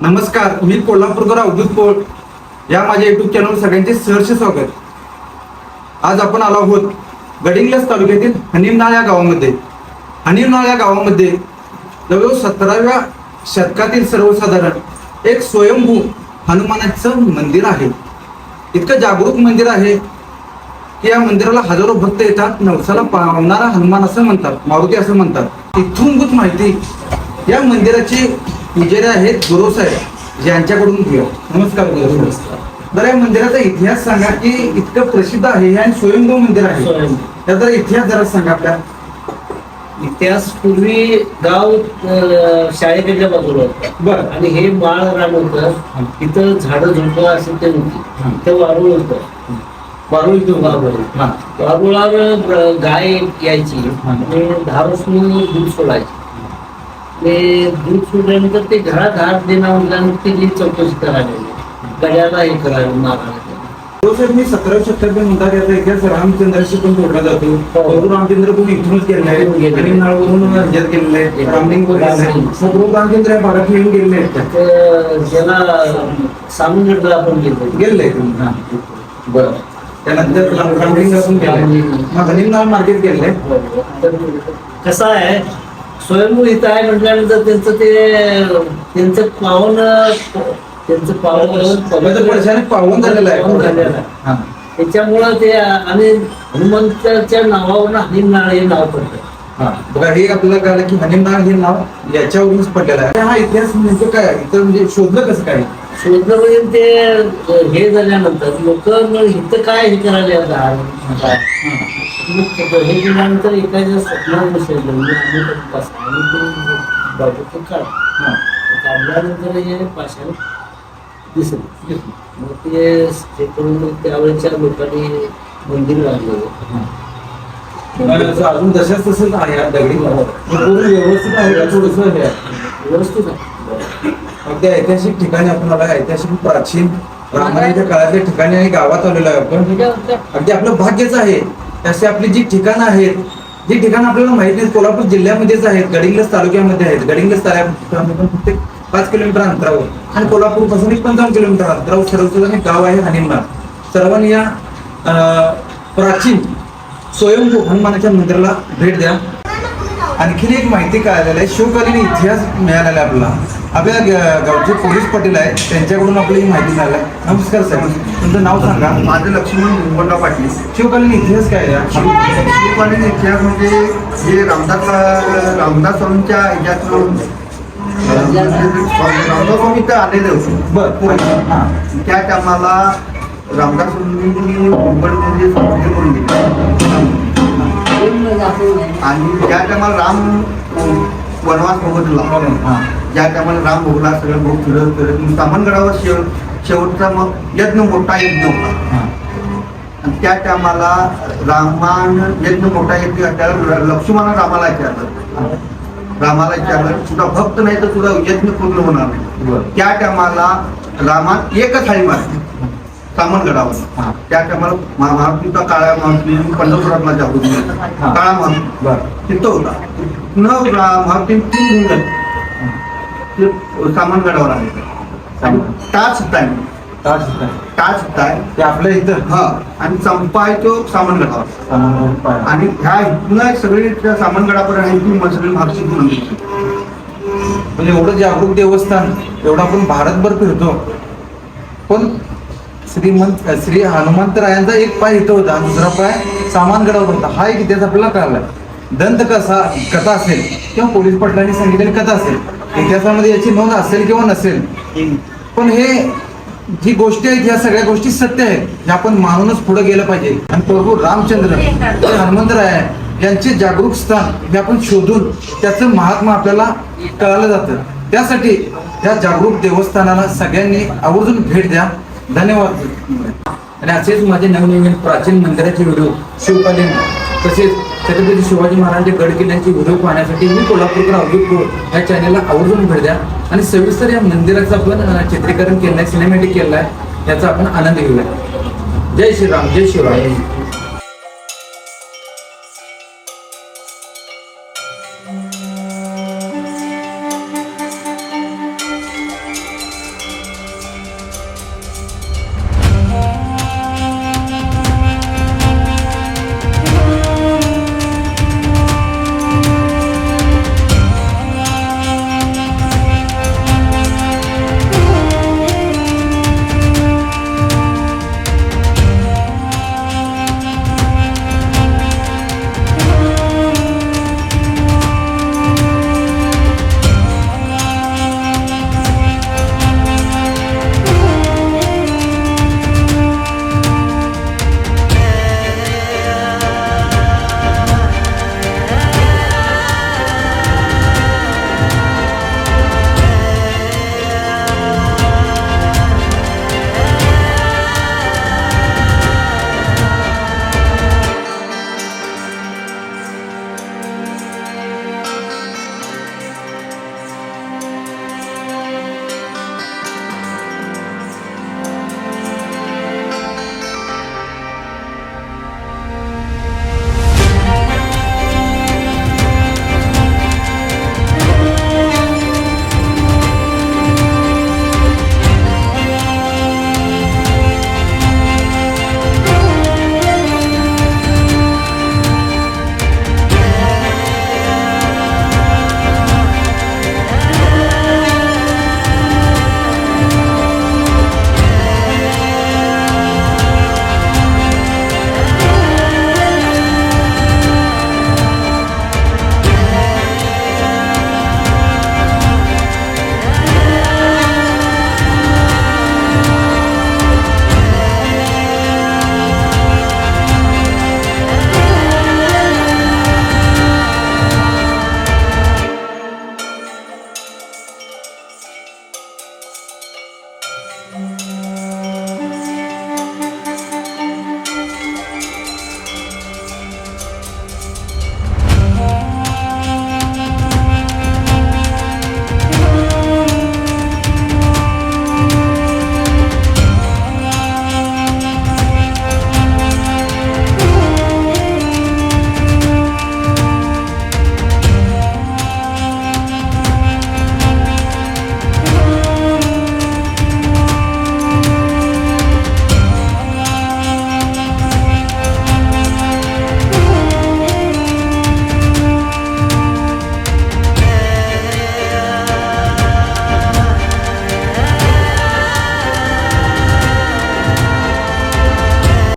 नमस्कार, मी कोल्हापूरकर अवधूत पोळ या माझ्या युट्यूब चॅनल सगळ्यांचे सहर्ष स्वागत. आज आपण आलो आहोत गडिंग्लज तालुक्यातील हनीमनाळ या गावामध्ये. हनीमनाळ या गावामध्ये जवळजवळ 17व्या शतकातील सर्वसाधारण एक स्वयंभू हनुमानाचं मंदिर आहे. इतकं जागरूक मंदिर आहे की या मंदिराला हजारो भक्त येतात. नवसाला पावणारा हनुमान असं म्हणतात, मारुती असं म्हणतात. इथूनभूत माहिती या मंदिराची पुजारी आहेत गुरुसाहेब, यांच्याकडून घेऊया. नमस्कार गुरुसाहेब. तर या मंदिराचा इतिहास सांगा की इतकं प्रसिद्ध आहे हे आणि स्वयंभू मंदिर आहे, त्याचा इतिहास जरा सांगा. आपल्या इतिहास पूर्वी गाव शाळेकडच्या बाजूला होतं. बरं. आणि हे माळ रान होतं. तिथं झाडं झुडपं असेल ते होती. तिथं वारुळ होतं. वारुळावर गाय यायची आणि 10 वर्षांनी दूध सोडायची. ते दूध सोडल्यानंतर ते घरात हात देणार म्हटल्यानंतर ती चौकशी करायला गड्याला हे करायला मारायला. मी 17व्या शतकात म्हणतात याचा इतिहास रामचंद्राशी पण जोडला जातो. प्रभू रामचंद्र पण इथूनच गेलेले आहेत. हनीमनाळवरून राज्यात गेलेले आहेत. रामचंद्र या भागात येऊन गेलेले आहेत. ज्याला सामनगडला आपण गेले. बरं. त्यानंतर रामलिंग पण गेले. मग हनीमनाळ मार्केट गेले. कसं आहे, स्वयंभू इथं आहे म्हटल्यानंतर त्यांचं पावन झालेलं आहे. त्याच्यामुळं ते आणि हनुमंताच्या नावावरून हनीमनाळ हे नाव पडतं. बघा, हे आपल्याला कळलं की हनीमनाळ हे नाव याच्यावरूनच पडलेलं आहे. हा इतिहास म्हणजे काय, इथं म्हणजे शोधलं कसं काय? शोधलं म्हणजे ते हे झाल्यानंतर लोक इथं काय हे करायला हे केल्यानंतर एखाद्या स्वप्नात बसवलं काढल्यानंतर हे पाषाण दिसत. मग ते करून त्यावेळेच्या लोकांनी मंदिर बांधलं. अजून तशाच तसंच आहे दगडी व्यवस्थित आहे का? थोडस व्यवस्थित आहे. अगदी ऐतिहासिक ठिकाणी आपण आला. ऐतिहासिक प्राचीन रामायणाच्या काळातल्या ठिकाणी आणि गावात आलेलो आहे आपण. अगदी आपलं भाग्यच आहे. अशी आपली जी ठिकाणं आहेत, जी ठिकाणं आपल्याला माहित नाहीत, कोल्हापूर जिल्ह्यामध्येच आहेत. गडिंग्लज तालुक्यामध्ये आहेत. गडिंग्लज तालुक्यामध्ये फक्त 5 किलोमीटर अंतरावर आणि कोल्हापूर पासून 55 किलोमीटर अंतरावर सर्वसाधारण गाव आहे हनीमनाळ. सर्वांनी या प्राचीन स्वयंभू हनुमानाच्या मंदिराला भेट द्या. आणखीन एक माहिती कळालेली आहे, शिवकालीन इतिहास मिळालेला आहे आपल्याला. आपल्या गावचे पोलीस पाटील आहेत, त्यांच्याकडून आपली ही माहिती मिळाली आहे. नमस्कार साहेब, तुमचं नाव सांगा. माझं लक्ष्मण गुंबनराव पाटील. शिवकालीन इतिहास काय आहे? शिवकालीन इतिहास म्हणजे हे रामदास स्वामींच्या ह्याच्यातून रामदास स्वामी तर आलेले होते. बरं. त्या टायमाला रामदास स्वामींनी मुंबईमध्ये समुद्र करून गेले आणि ज्या टायमाला राम वनवास भोगतला, ज्या टायमाला राम भोगला, सगळं भोग फिरत सामनगडावर शेवटचा मग यज्ञ, मोठा यज्ञ होता. आणि त्या टायमाला यज्ञ मोठा यज्ञ त्याला लक्ष्मण रामाला विचारलं तुझा भक्त नाही तर तुझा यज्ञ पूर्ण होणार नाही. त्या टायमाला रामात एकच थाळी मारली सामनगडावर. त्या टायमाला महात्मीचा काळा महात्मी पंढरपुरातला जागृत काळा महात्मी तिथं होता. महात्मी 3 गुंगल सामनगडावर आले. टाच आहे ते आपल्या इथं आणि चंपा आहे तो सामनगडावर. आणि ह्या इथून सगळे त्या सामनगडापर्यंत सगळे महाराष्ट्र म्हणजे एवढं जागरूक देवस्थान, एवढं आपण भारतभर फिरतो, पण श्री हनुमंतरायांचा एक पाय इथं होता आणि दुसरा पाय सामानगडावर होता. हा एक इतिहास आपल्याला कळला. दंत कथा असेल किंवा पोलीस पाटलांनी सांगितलेली कथा असेल, इतिहासामध्ये याची नोंद असेल किंवा नसेल, पण जी गोष्टी आहेत ह्या सगळ्या गोष्टी सत्य आहेत. हे आपण मानूनच पुढे गेलं पाहिजे. आणि प्रभू रामचंद्र हनुमंतराय यांचे जागरूक स्थान हे आपण शोधून त्याचं महात्मा आपल्याला कळालं जातं. त्यासाठी या जागरूक देवस्थानाला सगळ्यांनी आवर्जून भेट द्या. धन्यवाद. आणि असेच माझे नवनवीन प्राचीन मंदिराचे व्हिडिओ, शिवकालीन तसेच छत्रपती शिवाजी महाराजांच्या गड किल्ल्यांचे व्हिडिओ पाहण्यासाठी मी कोल्हापूरकर अवधूत पोळ या चॅनलला आवर्जून भेट द्या. आणि सविस्तर या मंदिराचं आपण चित्रीकरण केलं आहे, सिनेमॅटिक केलं आहे, याचा आपण आनंद घेऊया. जय श्रीराम, जय शिवराय.